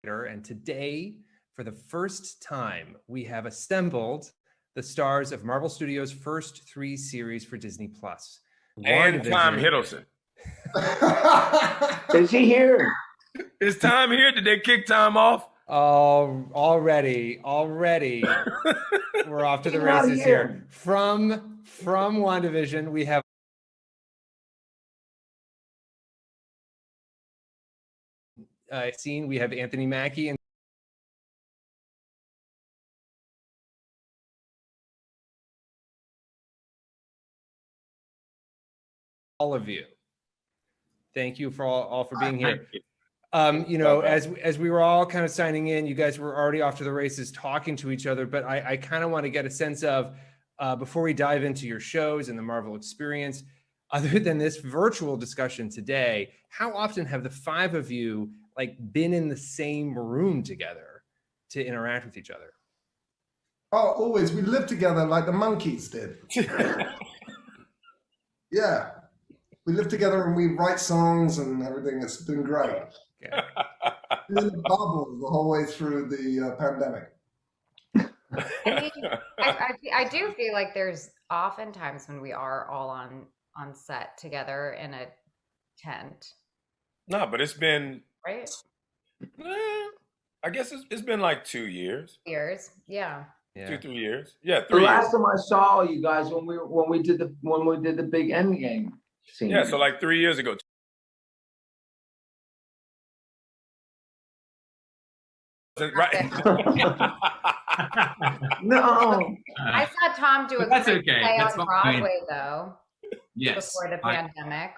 And today, for the first time, we have assembled the stars of Marvel Studios' first 3 series for Disney Plus. And Tom Hiddleston. Is he here? Is Tom here? Did they kick Tom off? Oh, already, we're off to the races here. From WandaVision, we have we have Anthony Mackie and all of you. Thank you for all for being here. You know, as we were all kind of signing in, you guys were already off to the races talking to each other, but I kind of want to get a sense of, before we dive into your shows and the Marvel experience, other than this virtual discussion today, how often have the 5 of you like been in the same room together to interact with each other? Oh, always. We lived together like the monkeys did. Yeah. We live together and we write songs and everything. It's been great. Okay. In the bubble the whole way through the pandemic. I mean, I do feel like there's oftentimes when we are all on set together in a tent. No, but it's been right. I guess it's been like 2 years. Yeah. 2-3 years. Yeah, 3 The years. last time I saw you guys when we did the big Endgame scene. Yeah, so like 3 years ago. Right. No. I saw Tom do a that's great okay. play That's on fine. Broadway though. Yes. Before the pandemic.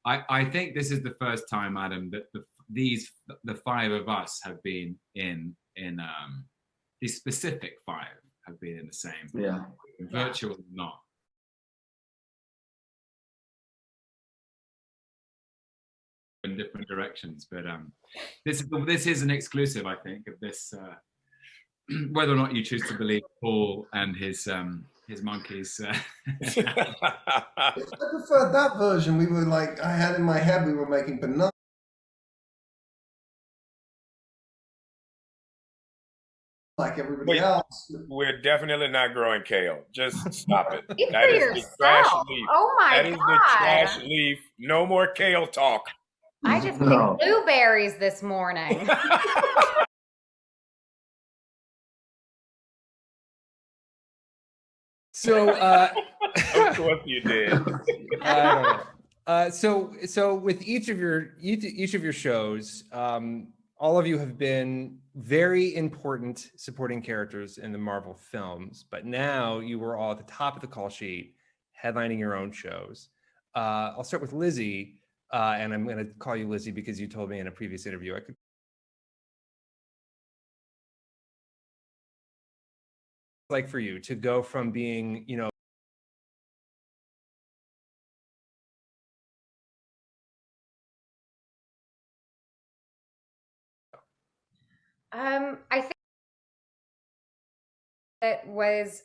I think this is the first time, Adam, that the 5 of us have been in these specific 5 have been in the same. Yeah. Virtual or not. In different directions, but this is an exclusive, I think, of this. Whether or not you choose to believe Paul and his monkeys. I preferred that version. We were like, I had in my head we were making banana. Like everybody else. We're definitely not growing kale. Just stop it. Eat That for is yourself. the trash leaf. Oh my That is the trash leaf. No more kale talk. I just picked blueberries this morning. So, of course you did. I don't know. So with each of your shows, all of you have been very important supporting characters in the Marvel films, but now you were all at the top of the call sheet, headlining your own shows. I'll start with Lizzie, and I'm going to call you Lizzie because you told me in a previous interview I could. Like for you to go from being, you know, I think it was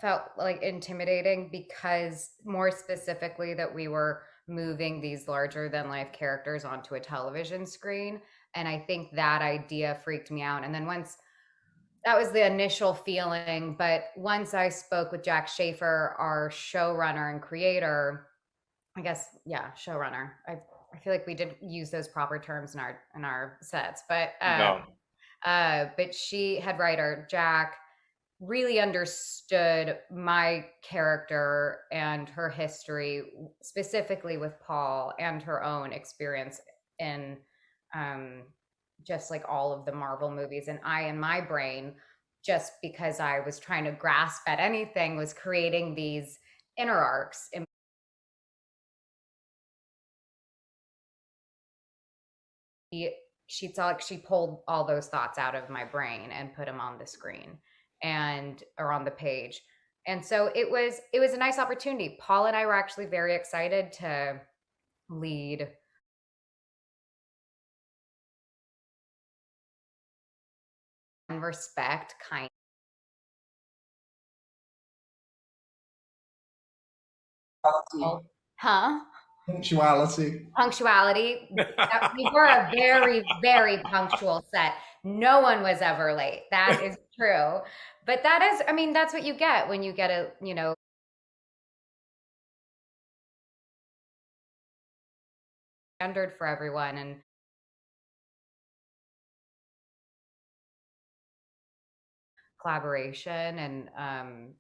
felt like intimidating because more specifically that we were moving these larger than life characters onto a television screen, and I think that idea freaked me out. And then once that was the initial feeling, but once I spoke with Jack Schaefer, our showrunner and creator, I guess, yeah, showrunner. I feel like we didn't use those proper terms in our sets, but No. But head writer Jack really understood my character and her history, specifically with Paul and her own experience in just like all of the Marvel movies. And I, in my brain, just because I was trying to grasp at anything, was creating these inner arcs. She pulled all those thoughts out of my brain and put them on the screen or on the page. And so it was a nice opportunity. Paul and I were actually very excited to lead and respect kind of. Huh? Punctuality. Punctuality. We were a very, very punctual set. No one was ever late. That is true. But that is, I mean, that's what you get when you get a, standard for everyone. And collaboration, and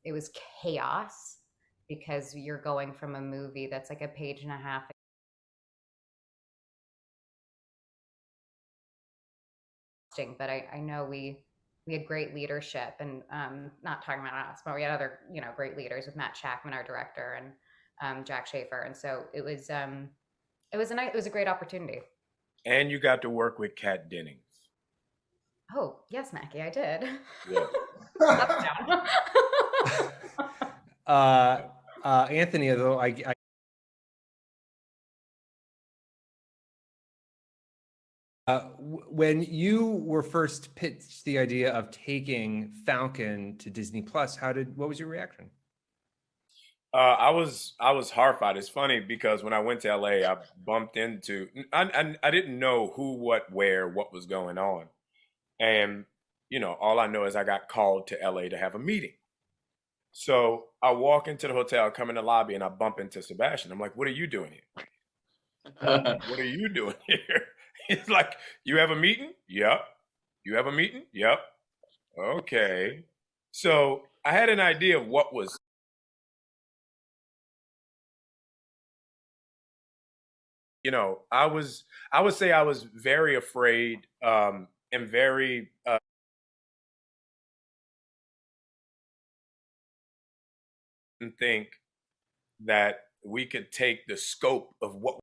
it was chaos because you're going from a movie that's like a page and a half. But I know we had great leadership, and not talking about us, but we had other great leaders with Matt Shackman, our director, and Jack Schaefer, and so it was a great opportunity. And you got to work with Kat Dennings. Oh yes, Mackie, I did. Yeah. Anthony, though, when you were first pitched the idea of taking Falcon to Disney Plus, what was your reaction? I was horrified. It's funny because when I went to LA, I bumped into I didn't know who, what, where, what was going on, and all I know is I got called to LA to have a meeting. So I walk into the hotel, come in the lobby, and I bump into Sebastian. I'm like, "What are you doing here? What are you doing here?" He's like, "You have a meeting?" "Yep." "You have a meeting?" "Yep." "Okay." So I had an idea of what was. I would say I was very afraid and very think that we could take the scope of what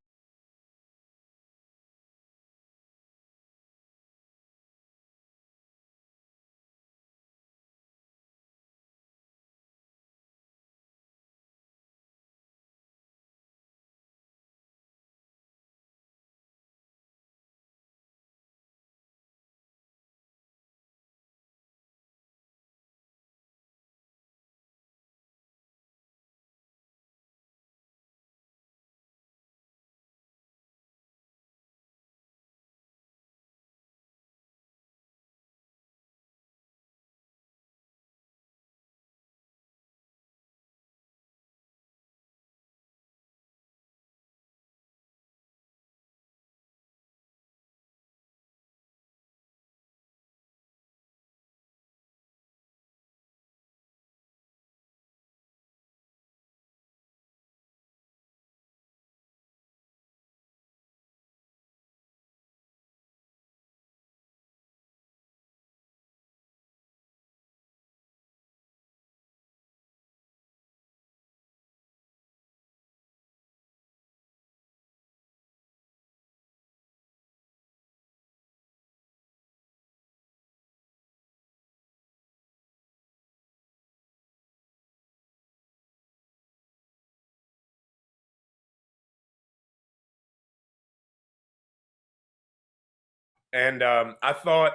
and I thought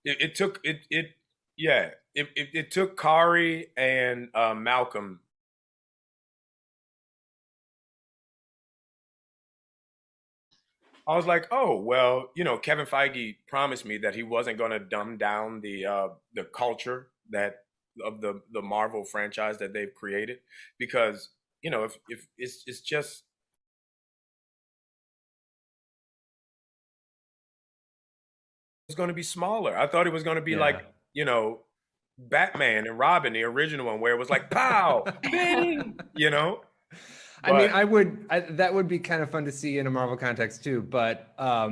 it took it took Kari and Malcolm. I was like, oh well, Kevin Feige promised me that he wasn't going to dumb down the culture that of the Marvel franchise that they've created, because if it's just it's going to be smaller. I thought it was going to be like Batman and Robin, the original one, where it was like pow, bing, I mean, that would be kind of fun to see in a Marvel context too. But I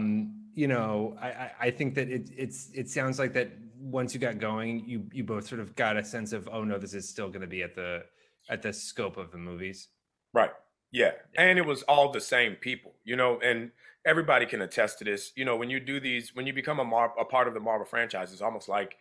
think that it sounds like that once you got going, you both sort of got a sense of, oh no, this is still going to be at the scope of the movies. Right. Yeah. And it was all the same people, and everybody can attest to this. When you do these, when you become a part of the Marvel franchise, it's almost like,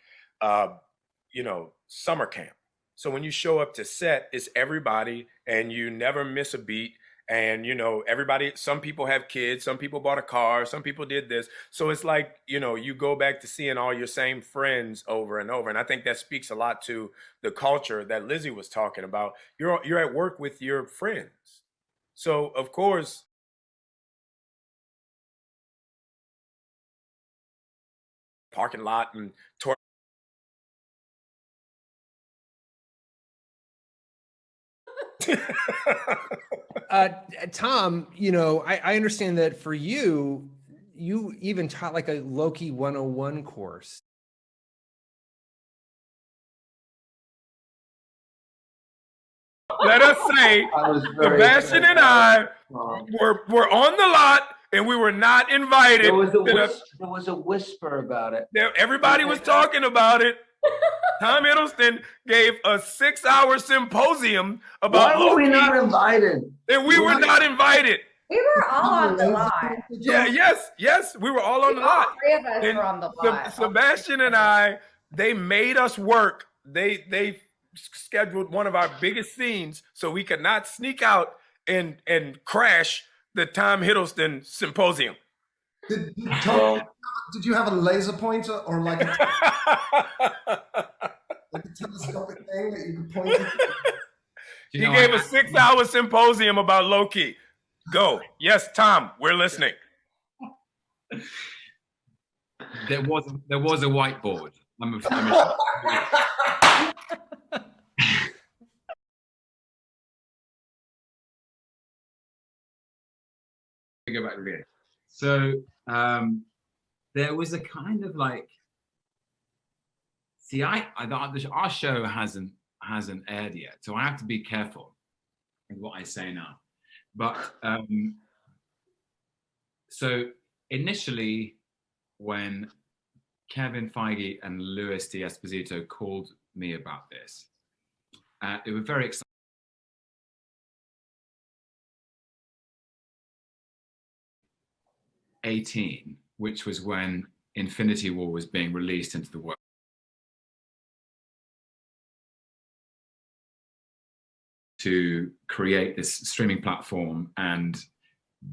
summer camp. So when you show up to set, it's everybody and you never miss a beat. And, everybody, some people have kids, some people bought a car, some people did this. So it's like, you go back to seeing all your same friends over and over. And I think that speaks a lot to the culture that Lizzie was talking about. You're at work with your friends. So, of course, parking lot and tore. Tom, I understand that for you, you even taught like a Loki 101 course. Let us say, Sebastian and I were on the lot, and we were not invited. There was a whisper about it. Everybody was talking about it. Tom Hiddleston gave a 6-hour symposium about Why were we Loki, not invited? and we were not invited. We were all on the lot. Yeah, yes, we were all on the lot. 3 of us were on the lot. Sebastian and I, they made us work. They scheduled one of our biggest scenes so we could not sneak out and crash the Tom Hiddleston symposium. Did you have a laser pointer or like a telescopic thing that you could point at? He gave a 6-hour symposium about Loki. Go. Yes, Tom, we're listening. There was a whiteboard. Go back to here. So there was a kind of like, see, our show hasn't aired yet, so I have to be careful with what I say now. But so initially, when Kevin Feige and Louis D'Esposito called me about this, they were very excited. 2018, which was when Infinity War was being released into the world. To create this streaming platform, and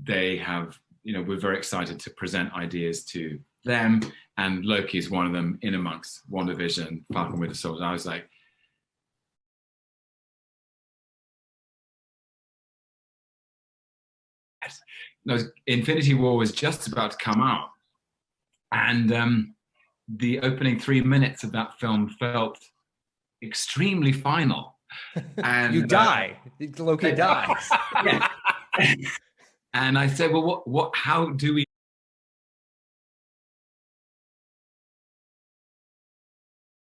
they have, we're very excited to present ideas to them, and Loki is one of them, in amongst WandaVision, Falcon Winter Soldier. I was like, no, Infinity War was just about to come out, and the opening 3 minutes of that film felt extremely final. And you die. Loki dies. Yeah. And I said, well, what? How do we?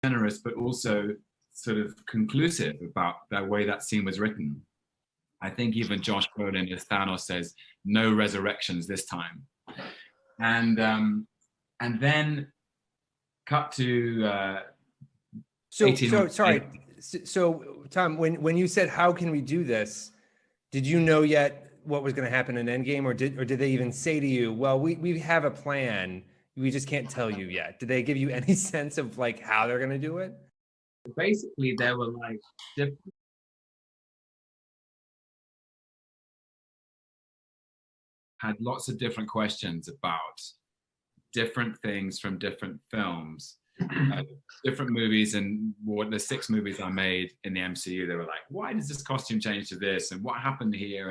Generous, but also sort of conclusive about the way that scene was written. I think even Josh Brolin as Thanos says, "No resurrections this time," and then cut to. So Tom, when you said how can we do this, did you know yet what was going to happen in Endgame, or did they even say to you, well, we have a plan, we just can't tell you yet? Did they give you any sense of like how they're going to do it? Basically, there were like different. Had lots of different questions about different things from different films. Different movies, and the 6 movies I made in the MCU, they were like, why does this costume change to this, and what happened here,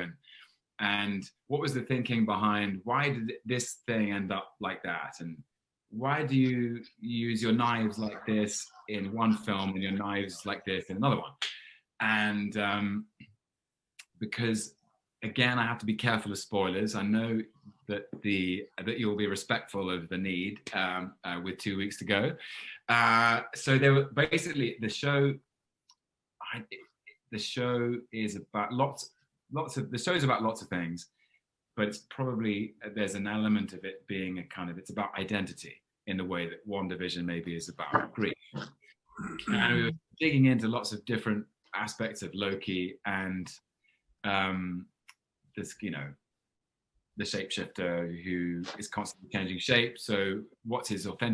and what was the thinking behind, why did this thing end up like that, and why do you use your knives like this in one film and your knives like this in another one? And because again, I have to be careful of spoilers. I know that that you'll be respectful of the need with 2 weeks to go. So there were basically the show is about lots of things, but it's probably, there's an element of it being it's about identity in the way that WandaVision maybe is about grief. And we were digging into lots of different aspects of Loki and this, the shapeshifter who is constantly changing shape. So what's his authentic